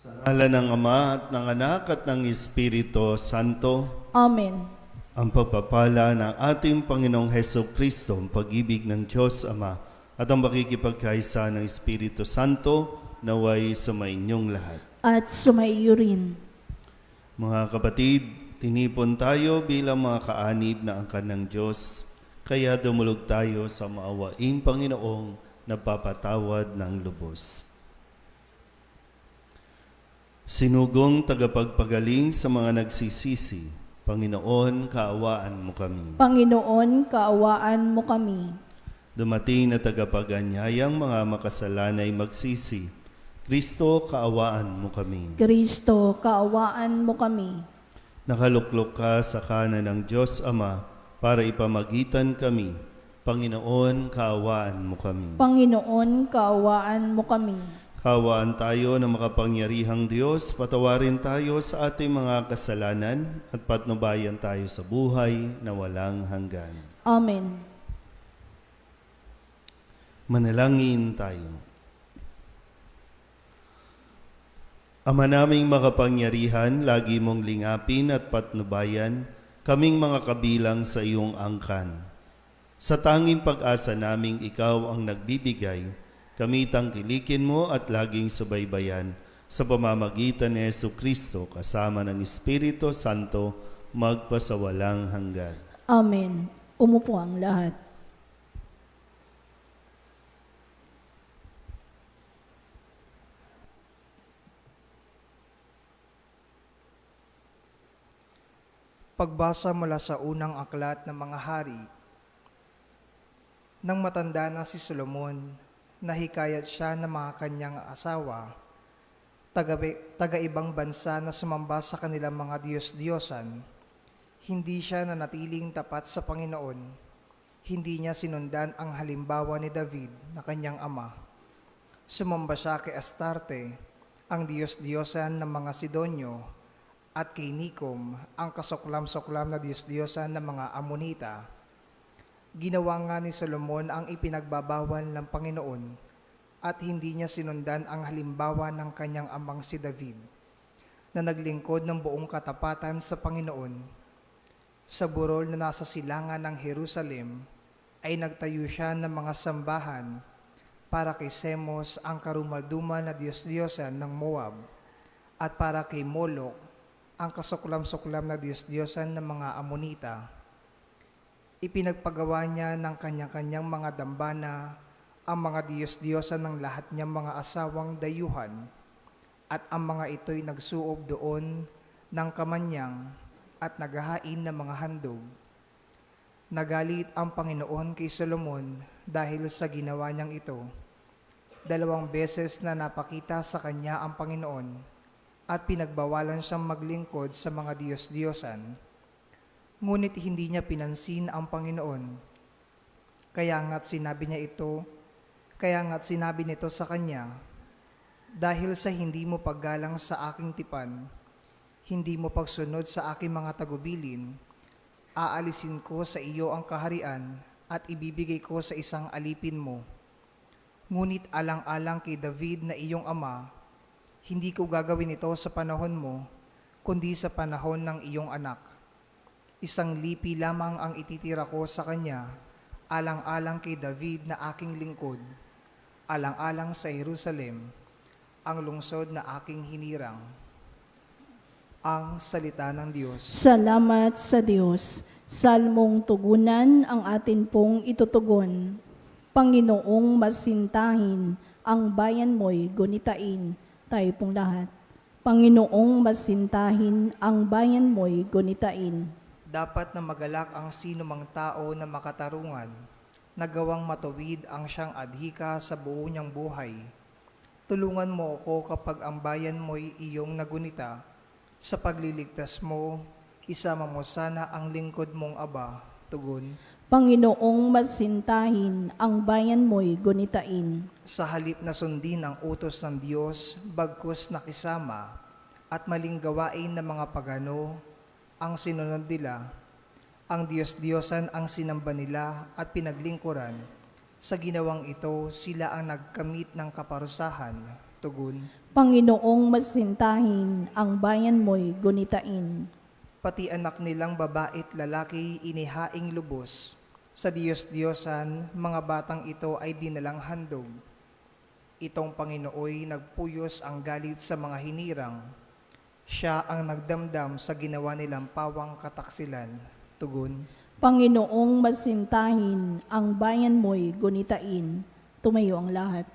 Ngalan ng Ama at ng Anak at ng Espiritu Santo. Amen. Ang pagpapala ng ating Panginoong Heso Kristo, ang pag-ibig ng Diyos Ama, at ang makikipagkaisa ng Espiritu Santo naway sa inyong lahat. At sumaiyo rin. Mga kapatid, tinipon tayo bilang mga kaanib na angkan ng Diyos, kaya dumulog tayo sa maawaing Panginoong nagpapatawad ng lubos. Sinugong tagapagpagaling sa mga nagsisisi, Panginoon, kaawaan mo kami. Panginoon, kaawaan mo kami. Dumating na tagapag-anyayang mga makasalanay magsisi, Kristo, kaawaan mo kami. Kristo, kaawaan mo kami. Nakaluklok ka sa kanan ng Diyos Ama para ipamagitan kami. Panginoon, kaawaan mo kami. Panginoon, kaawaan mo kami. Kaawaan tayo ng makapangyarihang Diyos, patawarin tayo sa ating mga kasalanan at patnubayan tayo sa buhay na walang hanggan. Amen. Manalangin tayo. Ama naming makapangyarihan, lagi mong lingapin at patnubayan kaming mga kabilang sa iyong angkan. Sa tanging pag-asa naming ikaw ang nagbibigay, kami tangkilikin mo at laging subaybayan sa pamamagitan ni Yesu Kristo kasama ng Espiritu Santo magpasawalang hanggan. Amen. Umupo ang lahat. Pagbasa mula sa unang aklat ng mga hari. Nang matanda na si Solomon, nahikayat siya ng mga kanyang asawa, taga-ibang bansa na sumamba sa kanilang mga Diyos-Diyosan. Hindi siya nanatiling tapat sa Panginoon. Hindi niya sinundan ang halimbawa ni David na kanyang ama. Sumamba siya kay Astarte, ang Diyos-Diyosan ng mga Sidonyo, at kay Nikom, ang kasuklam-suklam na Diyos-Diyosan ng mga Amonita. Ginawa nga ni Solomon ang ipinagbabawal ng Panginoon at hindi niya sinundan ang halimbawa ng kanyang amang si David na naglingkod ng buong katapatan sa Panginoon. Sa burol na nasa silangan ng Jerusalem ay nagtayo siya ng mga sambahan para kay Semos ang karumaldumal na Diyos-Diyosan ng Moab at para kay Molok ang kasuklam-suklam na Diyos-Diyosan ng mga Amonita. Ipinagpagawa niya ng kanya-kanyang mga dambana ang mga Diyos-Diyosan ng lahat niyang mga asawang dayuhan, at ang mga ito'y nagsuob doon ng kamanyang at naghahain ng mga handog. Nagalit ang Panginoon kay Solomon dahil sa ginawa niyang ito. 2 beses na napakita sa kanya ang Panginoon at pinagbawalan siyang maglingkod sa mga Diyos-Diyosan. Ngunit hindi niya pinansin ang Panginoon. Kaya nga't sinabi nito sa kanya, dahil sa hindi mo paggalang sa aking tipan, hindi mo pagsunod sa aking mga tagubilin, aalisin ko sa iyo ang kaharian at ibibigay ko sa isang alipin mo. Ngunit alang-alang kay David na iyong ama, hindi ko gagawin ito sa panahon mo, kundi sa panahon ng iyong anak. Isang lipi lamang ang ititira ko sa kanya, alang-alang kay David na aking lingkod, alang-alang sa Jerusalem, ang lungsod na aking hinirang. Ang salita ng Diyos. Salamat sa Diyos. Salmong tugunan ang atin pong itutugon. Panginoong masintahin, ang bayan mo'y gunitain. Tayo pong lahat. Panginoong masintahin, ang bayan mo'y gunitain. Dapat na magalak ang sino mang tao na makatarungan, nagawang matuwid ang siyang adhika sa buo niyang buhay. Tulungan mo ako kapag ang bayan mo'y iyong nagunita. Sa pagliligtas mo, isama mo sana ang lingkod mong Aba. Tugon. Panginoong masintahin, ang bayan mo'y gunitain. Sa halip na sundin ang utos ng Diyos, bagkus nakisama, at maling gawain ng mga pagano, ang sinunod nila, ang Diyos-Diyosan ang sinamba nila at pinaglingkuran. Sa ginawang ito, sila ang nagkamit ng kaparusahan. Tugon, Panginoong masintahin, ang bayan mo'y gunitain. pati anak nilang baba't lalaki inihaing lubos. Sa Diyos-Diyosan, mga batang ito ay dinalang handog. Itong Panginooy nagpuyos ang galit sa mga hinirang. Siya ang nagdamdam sa ginawa nilang pawang kataksilan. Tugon, Panginoong masintahin, ang bayan mo'y gunitain. Tumayo ang lahat.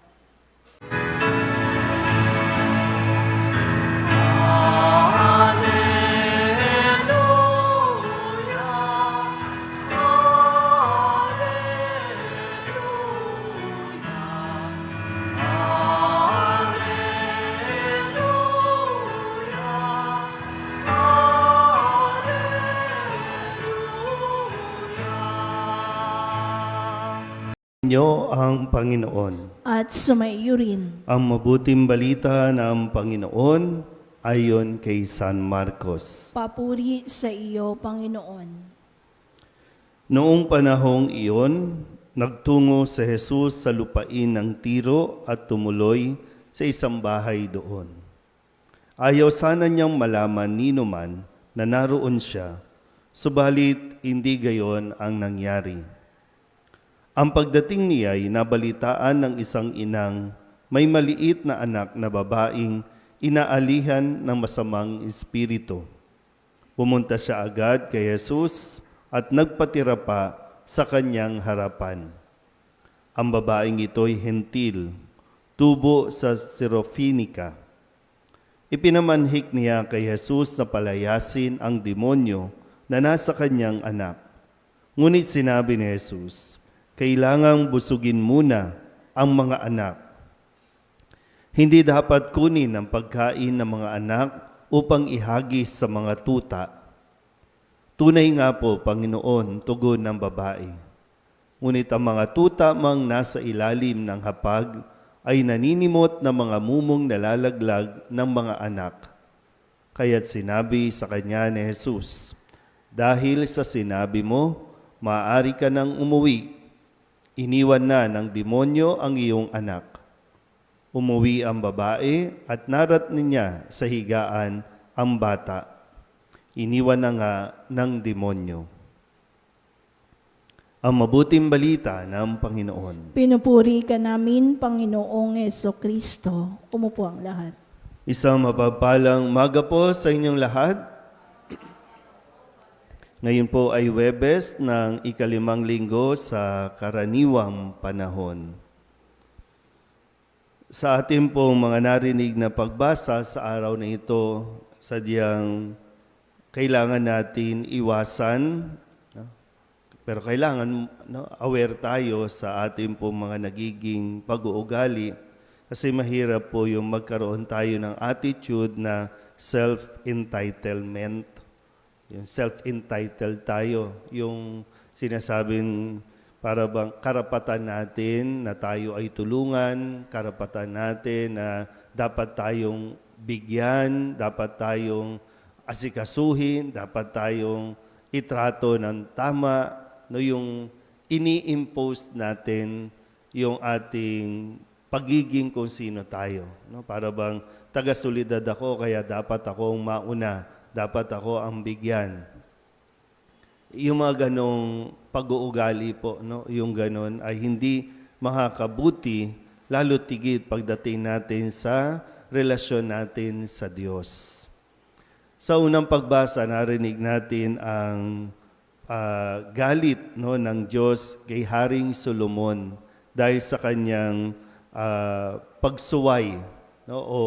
Inyo ang Panginoon. At sumaiyo rin. Ang mabuting balita ng Panginoon ayon kay San Marcos. Papuri sa iyo, Panginoon. Noong panahong iyon, nagtungo si Jesus sa lupain ng Tiro at tumuloy sa isang bahay doon. Ayaw sana niyang malaman nino man na naroon siya, subalit hindi gayon ang nangyari. Ang pagdating niya ay nabalitaan ng isang inang may maliit na anak na babaeng inaalihan ng masamang espiritu. Pumunta siya agad kay Jesus at nagpatira pa sa kanyang harapan. Ang babaeng ito'y hentil, tubo sa Sirofenica. Ipinamanhik niya kay Jesus na palayasin ang demonyo na nasa kanyang anak. Ngunit sinabi ni Jesus, kailangang busugin muna ang mga anak. Hindi dapat kunin ang pagkain ng mga anak upang ihagis sa mga tuta. Tunay nga po, Panginoon, tugon ng babae. Ngunit ang mga tuta mang nasa ilalim ng hapag ay naninimot na mga mumong nalalaglag ng mga anak. Kaya't sinabi sa kanya ni Jesus, dahil sa sinabi mo, maaari ka nang umuwi. Iniwan na ng demonyo ang iyong anak. Umuwi ang babae at narating niya sa higaan ang bata. Iniwan na nga ng demonyo. Ang mabuting balita ng Panginoon. Pinupuri ka namin, Panginoong Jesucristo. Umupo ang lahat. Isang mapagpalang umaga po sa inyong lahat. Ngayon po ay Huwebes ng ikalimang linggo sa karaniwang panahon. Sa ating pong mga narinig na pagbasa sa araw na ito, sadyang kailangan natin iwasan, pero kailangan aware tayo sa ating pong mga nagiging pag-uugali kasi mahirap po yung magkaroon tayo ng attitude na self-entitlement. Yung self-entitled tayo, yung sinasabing para bang karapatan natin na tayo ay tulungan, karapatan natin na dapat tayong bigyan, dapat tayong asikasuhin, dapat tayong itrato ng tama, no, yung ini-impose natin yung ating pagiging kung sino tayo. No? Para bang taga-solidad ako, kaya dapat akong mauna, dapat ako ang bigyan. Yung mga ganong pag-uugali po, no? Yung ganon ay hindi makakabuti, lalo tigit pagdating natin sa relasyon natin sa Diyos. Sa unang pagbasa, narinig natin ang galit, no, ng Diyos kay Haring Solomon dahil sa kanyang pagsuway, no, o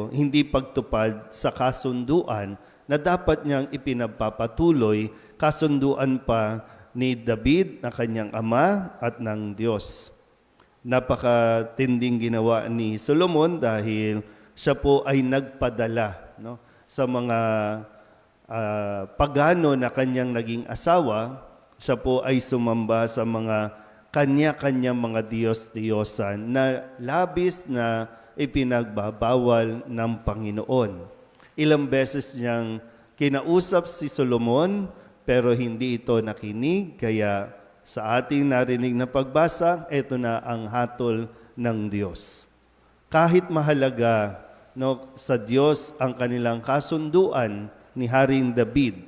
hindi pagtupad sa kasunduan na dapat niyang ipinagpapatuloy, kasunduan pa ni David na kanyang ama at ng Diyos. Napakatinding ginawa ni Solomon dahil siya po ay nagpadala, no, sa mga pagano na kanyang naging asawa. Siya po ay sumamba sa mga kanya-kanyang mga Diyos-Diyosan na labis na ipinagbabawal ng Panginoon. Ilang beses niyang kinausap si Solomon pero hindi ito nakinig, kaya sa ating narinig na pagbasa, ito na ang hatol ng Diyos. kahit mahalaga sa Diyos ang kanilang kasunduan ni Haring David,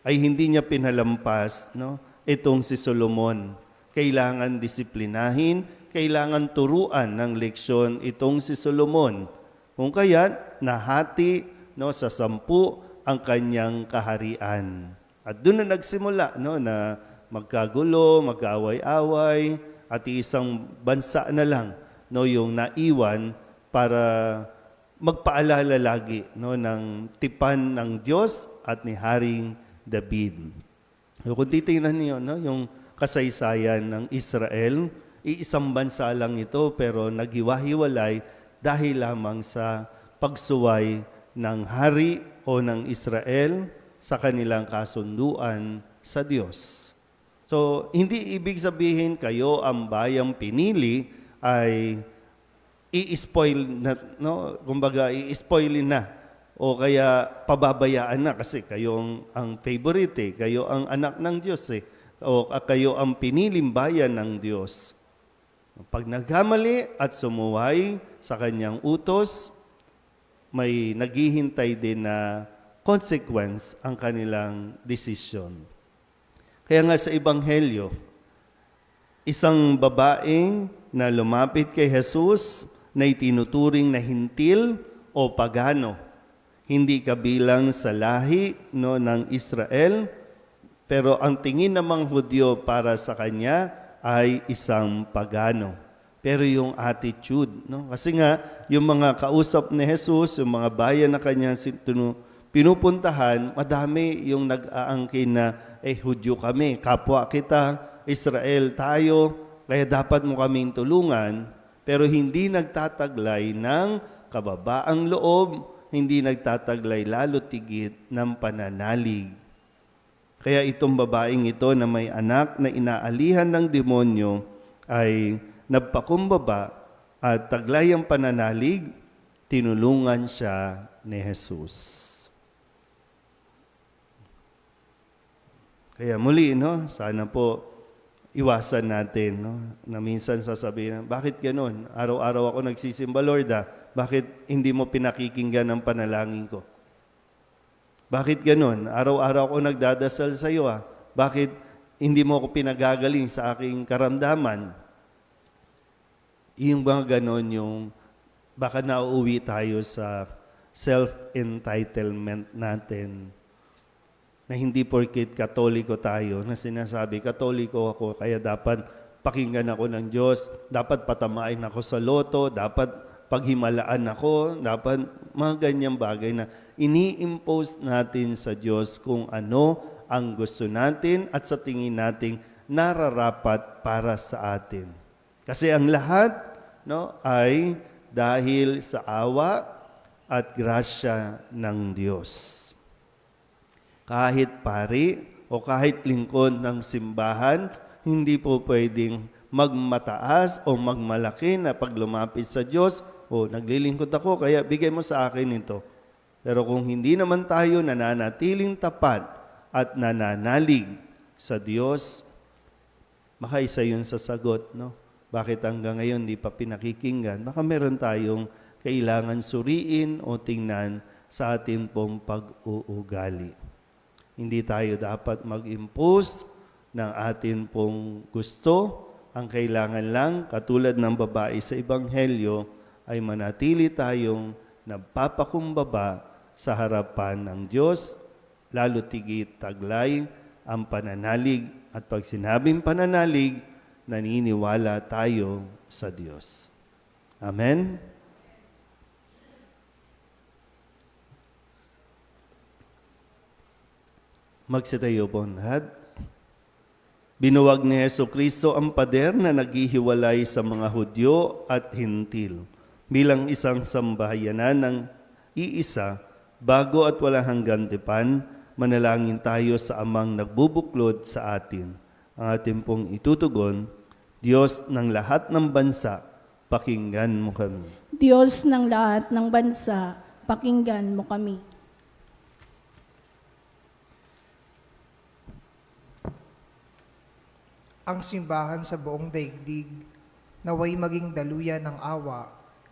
ay hindi niya pinalampas itong si Solomon. Kailangan disiplinahin, kailangan turuan ng leksyon itong si Solomon. Kung kaya, nahati sa 10 ang kanyang kaharian. At doon na nagsimula na magkagulo, mag-away-away, at isang bansa na lang yung naiwan para magpaalala lagi ng tipan ng Diyos at ni Haring David. So, kung titingnan niyo yung kasaysayan ng Israel, iisang bansa lang ito pero naghiwa-hiwalay dahil lamang sa pagsuway ng hari o ng Israel sa kanilang kasunduan sa Diyos. So, hindi ibig sabihin kayo ang bayang pinili ay i-spoil na, kumbaga i-spoilin na o kaya pababayaan na kasi kayo ang favorite, kayo ang anak ng Diyos o kayo ang piniling bayan ng Diyos. Pag nagkamali at sumuway sa kanyang utos, may naghihintay din na consequence ang kanilang desisyon. Kaya nga sa Ebanghelyo, isang babae na lumapit kay Jesus na itinuturing na hintil o pagano, hindi kabilang sa lahi ng Israel, pero ang tingin ng mga Hudyo para sa kanya ay isang pagano. Pero yung attitude, kasi nga, yung mga kausap ni Jesus, yung mga bayan na kanya pinupuntahan, madami yung nag-aangkin na, Hudyo kami, kapwa kita, Israel tayo, kaya dapat mo kaming tulungan, pero hindi nagtataglay ng kababaang loob, hindi nagtataglay lalo tigit ng pananalig. Kaya itong babaeng ito na may anak na inaalihan ng demonyo ay nagpakumbaba at taglay ang pananalig, tinulungan siya ni Jesus. Kaya muli, sana po iwasan natin, na minsan sasabihin, bakit ganun? Araw-araw ako nagsisimba, Lord, bakit hindi mo pinakikinggan ang panalangin ko? Bakit ganun? Araw-araw ako nagdadasal sa iyo, bakit hindi mo ako pinagagaling sa aking karamdaman? Yung mga ganun, yung baka nauuwi tayo sa self-entitlement natin, na hindi porket Katoliko tayo, na sinasabi, Katoliko ako, kaya dapat pakinggan ako ng Diyos, dapat patamain ako sa loto, dapat paghimalaan ako, dapat mga ganyang bagay na ini-impose natin sa Diyos kung ano ang gusto natin at sa tingin nating nararapat para sa atin. Kasi ang lahat ay dahil sa awa at grasya ng Diyos. Kahit pari o kahit lingkod ng simbahan, hindi po pwedeng magmataas o magmalaki na pag lumapit sa Diyos, naglilingkod ako, kaya bigay mo sa akin ito. Pero kung hindi naman tayo nananatiling tapat at nananalig sa Diyos, baka isa yun sa sagot, Bakit hanggang ngayon di pa pinakikinggan? Baka meron tayong kailangan suriin o tingnan sa ating pong pag-uugali. Hindi tayo dapat mag-impose ng ating pong gusto. Ang kailangan lang, katulad ng babae sa Ebanghelyo, ay manatili tayong nagpapakumbaba sa harapan ng Diyos, lalo tigit taglay ang pananalig. At pag sinabing pananalig, naniniwala tayo sa Diyos. Amen? Magsitayo po ang lahat. Binuwag ni Jesucristo ang pader na naghihiwalay sa mga Hudyo at Hintil bilang isang sambahayanan ng iisa, bago at walang hanggan tipan, manalangin tayo sa Amang nagbubuklod sa atin. Ang ating pong itutugon, Diyos ng lahat ng bansa, pakinggan mo kami. Diyos ng lahat ng bansa, pakinggan mo kami. Ang simbahan sa buong daigdig, naway maging daluyan ng awa,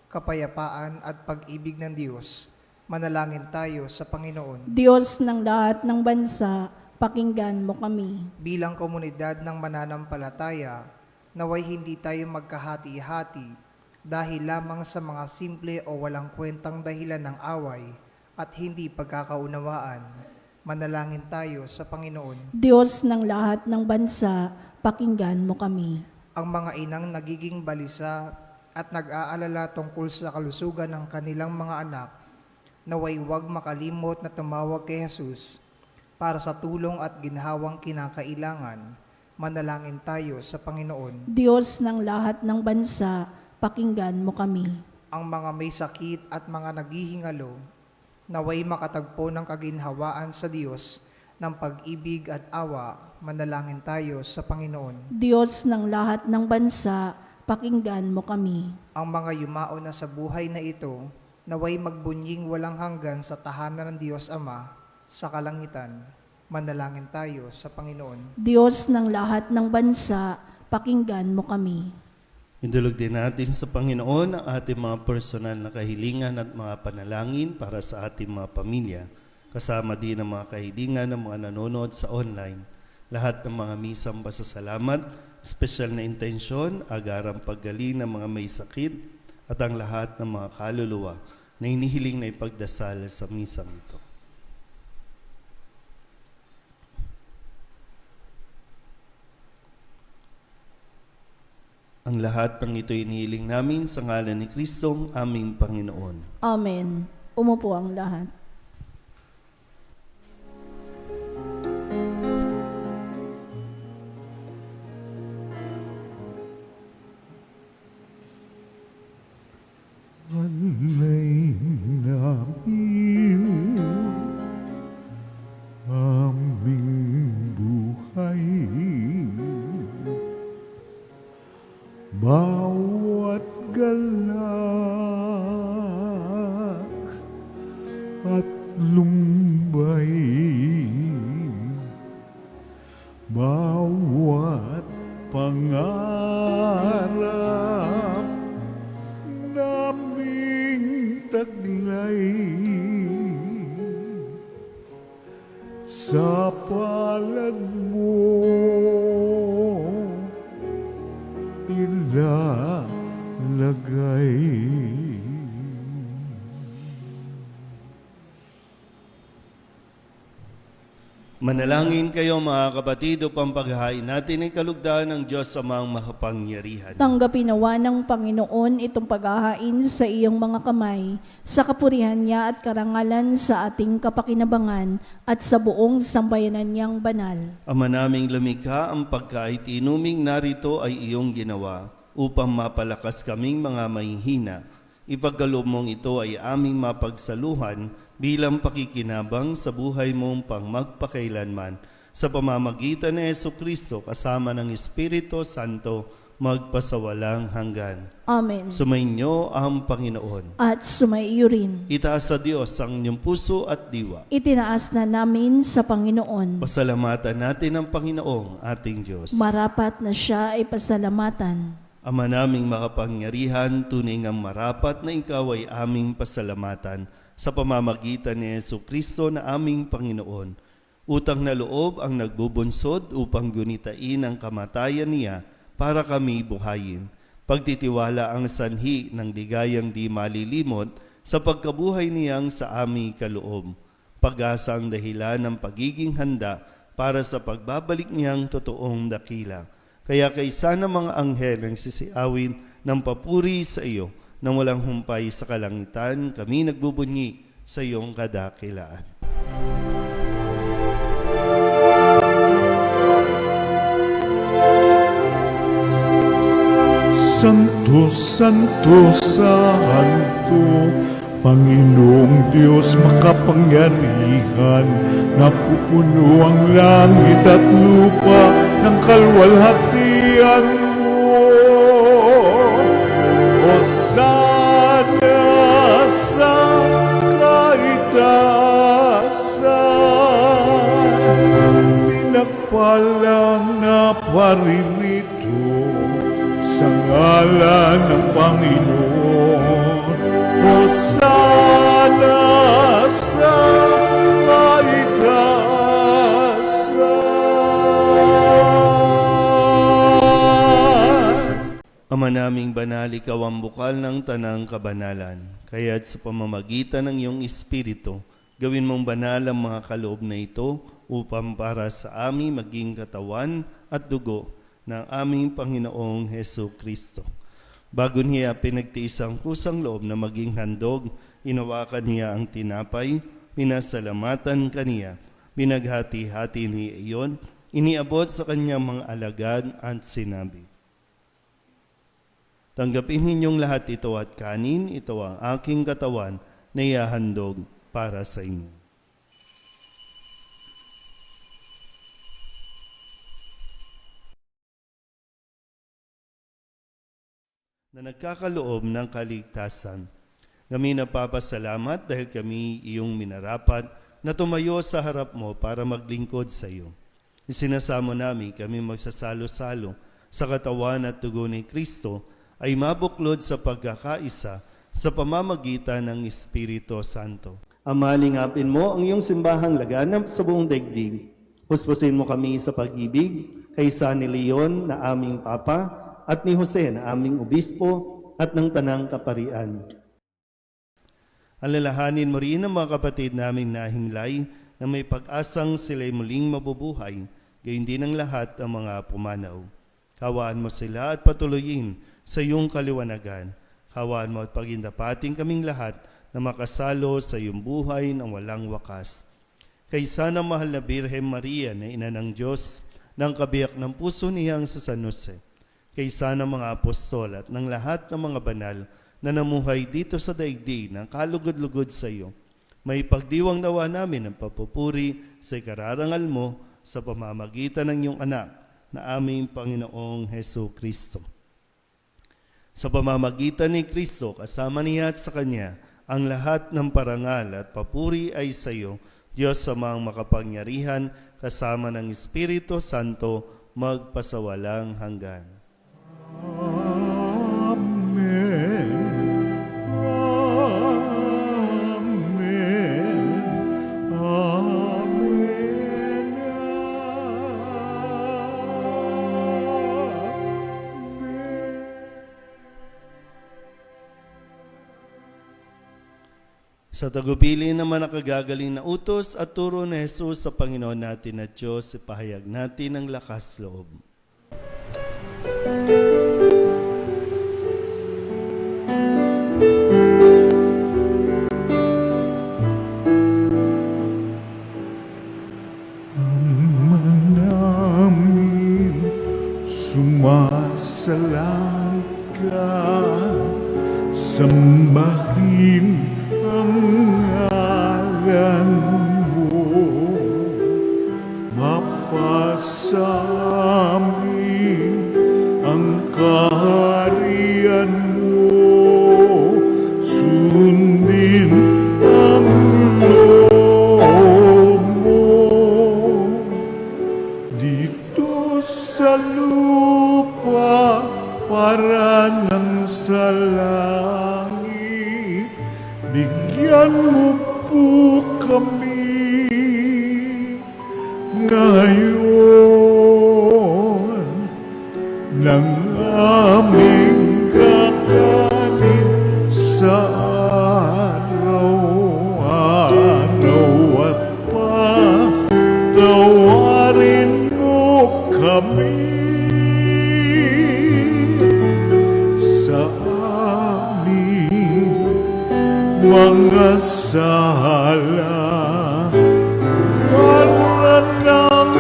kapayapaan at pag-ibig ng Diyos. Manalangin tayo sa Panginoon. Diyos ng lahat ng bansa, pakinggan mo kami. Bilang komunidad ng mananampalataya, naway hindi tayo magkahati-hati dahil lamang sa mga simple o walang kwentang dahilan ng away at hindi pagkakaunawaan. Manalangin tayo sa Panginoon. Diyos ng lahat ng bansa, pakinggan mo kami. Ang mga inang nagiging balisa at nag-aalala tungkol sa kalusugan ng kanilang mga anak, naway huwag makalimot na tumawag kay Jesus para sa tulong at ginhawang kinakailangan. Manalangin tayo sa Panginoon. Diyos ng lahat ng bansa, pakinggan mo kami. Ang mga may sakit at mga naghihingalo, naway makatagpo ng kaginhawaan sa Diyos ng pag-ibig at awa. Manalangin tayo sa Panginoon. Diyos ng lahat ng bansa, pakinggan mo kami. Ang mga yumao na sa buhay na ito, naway magbunying walang hanggan sa tahanan ng Diyos Ama sa kalangitan. Manalangin tayo sa Panginoon. Diyos ng lahat ng bansa, pakinggan mo kami. Indulog din natin sa Panginoon ang ating mga personal na kahilingan at mga panalangin para sa ating mga pamilya. Kasama din ang mga kahilingan ng mga nanonood sa online. Lahat ng mga misang pasasalamat, espesyal na intensyon, agarang paggaling ng mga may sakit, at ang lahat ng mga kaluluwa na inihiling na ipagdasal sa misang ito. Ang lahat ng ito inihiling namin sa ngalan ni Kristong aming Panginoon. Amen. Umupo ang lahat. Alay namin aming buhay, bawat galak at lumbay, bawat pangarap naming taglay sa palad mo ilalagay. Manalangin kayo mga kapatid upang paghahain natin ang kalugdan ng Diyos Amang makapangyarihan. Tanggapin nawa ng Panginoon itong paghahain sa iyong mga kamay, sa kapurihan niya at karangalan sa ating kapakinabangan at sa buong sambayanan niyang banal. Ama naming lumikha, ang pagkait inuming narito ay iyong ginawa upang mapalakas kaming mga mahihina. Ipagkaloob mong ito ay aming mapagsaluhan bilang pakikinabang sa buhay mong pangmagpakailanman sa pamamagitan ni Jesucristo kasama ng Espiritu Santo magpasawalang hanggan. Amen. Sumainyo ang Panginoon. At sumaiyo rin. Itaas sa Diyos ang inyong puso at diwa. Itinaas na namin sa Panginoon. Pasalamatan natin ang Panginoong ating Diyos. Marapat na siya ay pasalamatan. Ama naming makapangyarihan, tunay ngang marapat na ikaw ay aming pasalamatan sa pamamagitan ni Jesucristo na aming Panginoon. Utang na loob ang nagbubunsod upang gunitain ang kamatayan niya para kami buhayin. Pagtitiwala ang sanhi ng ligayang di malilimot sa pagkabuhay niyang sa aming kaloob. Pag-asa ang dahilan ng pagiging handa para sa pagbabalik niyang totoong dakila. Kaya kaysa ng mga anghel ang sisiawin ng papuri sa iyo, nang walang humpay sa kalangitan, kami nagbubunyi sa iyong kadakilaan. Santo, Santo, Santo, Panginoong Diyos makapangyarihan, napupuno ang langit at lupa ng kalwalhatian mo. Hosana sa kaitaasan, pinagpalang na paririto sa ngalan ng Panginoon. Hosana sa kaitaasan. Ama naming banal, ikaw ang bukal ng tanang kabanalan. Kaya't sa pamamagitan ng iyong Espiritu, gawin mong banal ang mga kaloob na ito upang para sa aming maging katawan at dugo ng aming Panginoong Heso Kristo. Bago niya pinagtiis ang kusang loob na maging handog, inawakan niya ang tinapay, pinasalamatan kaniya, binaghati-hati niya iyon, iniabot sa kanyang mga alagad at sinabi, "Tanggapin ninyong lahat ito at kanin, ito ang aking katawan na ihahandog para sa inyo." Na nagkakaloob ng kaligtasan, kami napapasalamat dahil kami iyong minarapat na tumayo sa harap mo para maglingkod sa iyo. Isinasamo namin kami magsasalo-salo sa katawan at dugo ni Kristo ay mabuklod sa pagkakaisa sa pamamagitan ng Espiritu Santo. Ama, lingapin mo ang iyong simbahang laganap sa buong daigdig. Puspusin mo kami sa pag-ibig kay San Leon na aming Papa at ni Jose na aming Obispo at ng Tanang Kaparian. Alalahanin mo rin ang mga kapatid naming nahimlay na may pag-asang sila'y muling mabubuhay, gayon din ang lahat ng mga pumanaw. Kawaan mo sila at patuloyin sa iyong kaliwanagan. Kawaan mo at pagindapating kaming lahat na makasalo sa iyong buhay ng walang wakas. Kay sana mahal na Birhen Maria na ina ng Diyos, ng kabiyak ng puso niyang sa San Jose, kay sana mga apostol at ng lahat ng mga banal na namuhay dito sa daigdig ng kalugod-lugod sa iyo, may pagdiwang nawa namin ang papupuri sa ikararangal mo sa pamamagitan ng iyong anak na aming Panginoong Heso Kristo. Sa pamamagitan ni Kristo, kasama niya at sa Kanya, ang lahat ng parangal at papuri ay sa iyo, Diyos amang makapangyarihan, kasama ng Espiritu Santo, magpasawalang hanggan. Amen. Amen. Amen. Sa tagubili naman nakagagaling na utos at turo ni Jesus sa Panginoon natin at Diyos, ipahayag natin ang lakas loob. Namin sumasalang ka, sambahin ang ngalan mo, mapasamin ang kaharian mo, sundin ang loob mo dito sa lupa para nang sa langit. Bigyan mo po kami ngayon ng aming kakanin sa araw-araw at patawarin mo kami sa aming mga sala para ng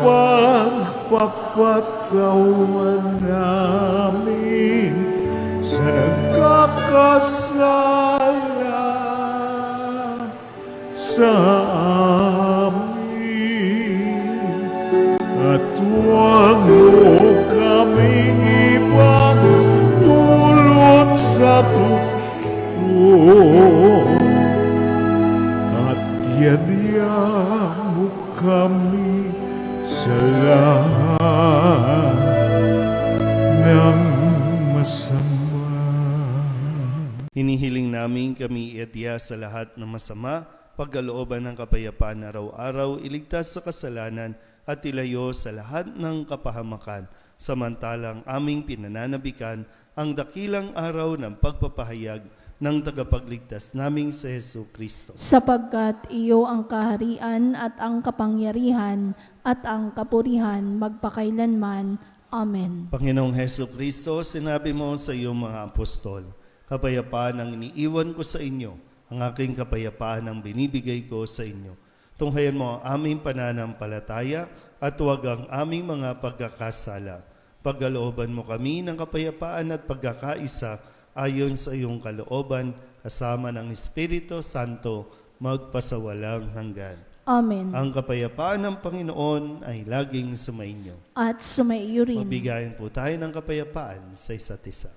pagpapatawan namin sa nagkakasala sa amin, at huwag mo kaming ipagdulot sa tukso, at yadya mo kami sa lahat ng masama. Hinihiling namin namin kami iadya sa lahat ng masama, pagkalooban ng kapayapaan araw-araw, iligtas sa kasalanan at ilayo sa lahat ng kapahamakan. Samantalang aming pinananabikan ang dakilang araw ng pagpapahayag ng tagapagligtas naming si Hesu Kristo. Sapagkat iyo ang kaharian at ang kapangyarihan at ang kapurihan magpakailanman. Amen. Panginoong Hesu Kristo, sinabi mo sa iyong mga apostol, kapayapaan ang iniiwan ko sa inyo, ang aking kapayapaan ang binibigay ko sa inyo. Tunghayan mo ang aming pananampalataya at huwag ang aming mga pagkakasala. Pagkalooban mo kami ng kapayapaan at pagkakaisa ayon sa iyong kalooban, kasama ng Espiritu Santo, magpasawalang hanggan. Amen. Ang kapayapaan ng Panginoon ay laging sumainyo. At sumaiyo rin. Mabigayan po tayo ng kapayapaan sa isa't isa.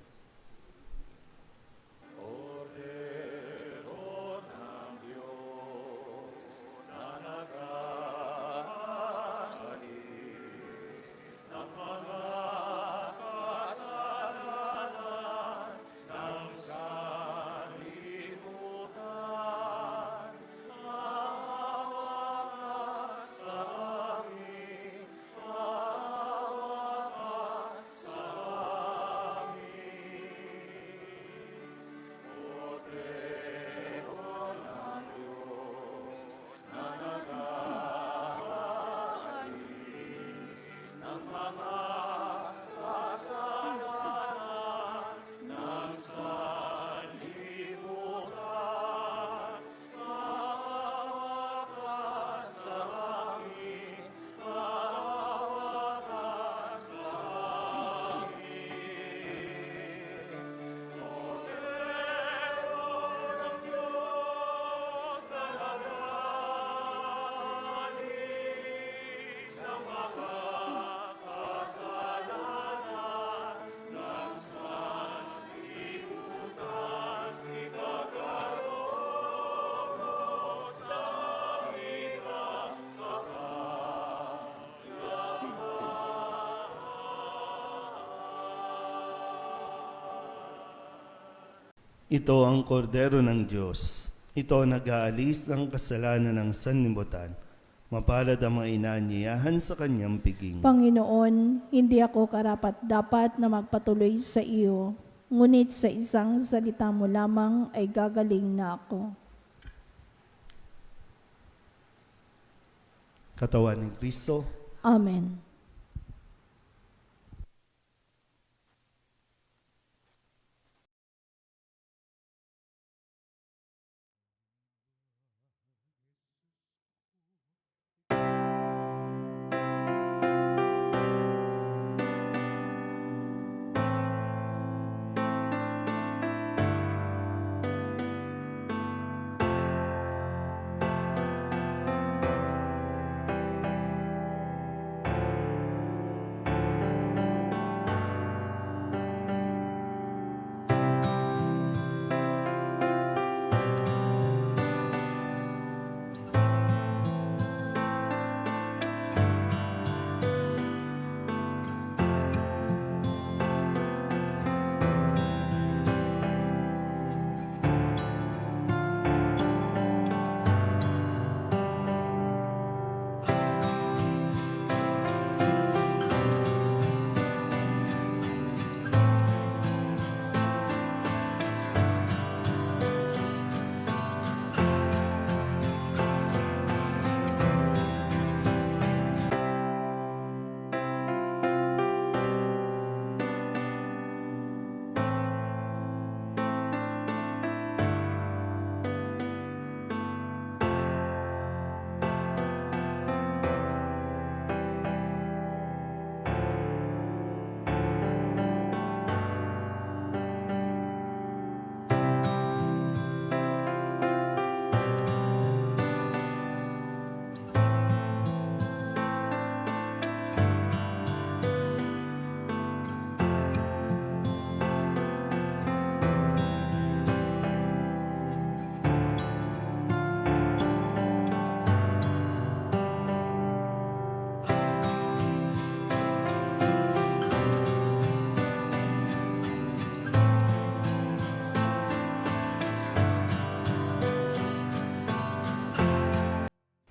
Ito ang kordero ng Diyos. Ito ang nag-aalis ng kasalanan ng sanlibutan. Mapalad ang mga inaanyayahan sa kanyang piging. Panginoon, hindi ako karapat-dapat na magpatuloy sa iyo, ngunit sa isang salita mo lamang ay gagaling na ako. Katawan ni Kristo. Amen.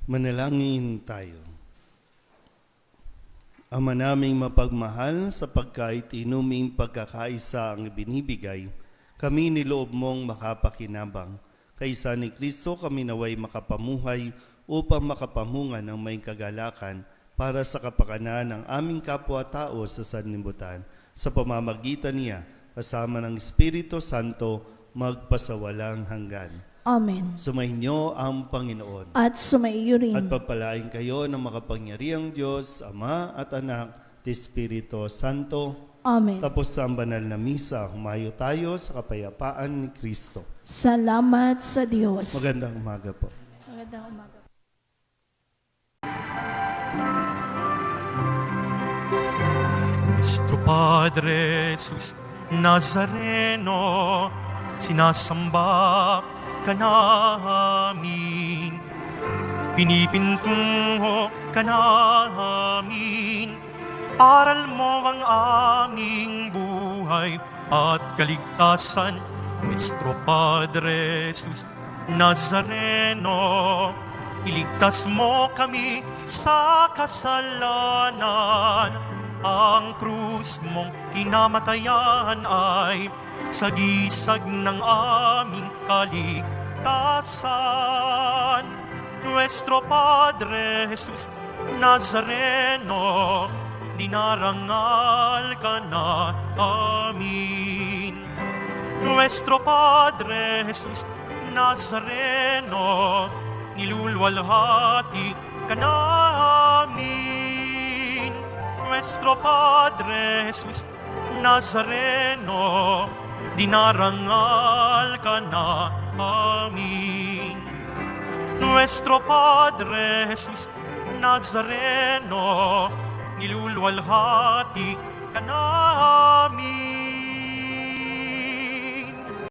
Manalangin tayo. Ama naming mapagmahal, sapagkat inuming pagkakaisa ang binibigay, kami niloob mong makapakinabang. Kaysa ni Kristo kami naway makapamuhay upang makapamungan ng may kagalakan para sa kapakanan ng aming kapwa-tao sa sanlibutan. Sa pamamagitan niya, kasama ng Espiritu Santo, magpasawalang hanggan. Amen. Sumainyo ang Panginoon. At sumaiyo rin. At pagpalain kayo ng makapangyarihang Diyos, Ama at Anak, at Espiritu Santo. Amen. Tapos sa banal na misa, humayo tayo sa kapayapaan ni Kristo. Salamat sa Diyos. Magandang umaga po. Magandang umaga. Nuestro Padre Jesus Nazareno, sinasamba ka namin, pinipintungo ka namin, aral mo ang aming buhay at kaligtasan. Nuestro Padre Jesus Nazareno, iligtas mo kami sa kasalanan. Ang krus mong kinamatayan ay sagisag ng aming kaligtasan. Nuestro Padre Jesus Nazareno, dinarangal ka na amin. Nuestro Padre Jesus Nazareno, nilulwalhati ka namin. Nuestro Padre Jesus Nazareno, dinarangal ka na amin. Nuestro Padre Jesus Nazareno, nilulwalhati ka namin.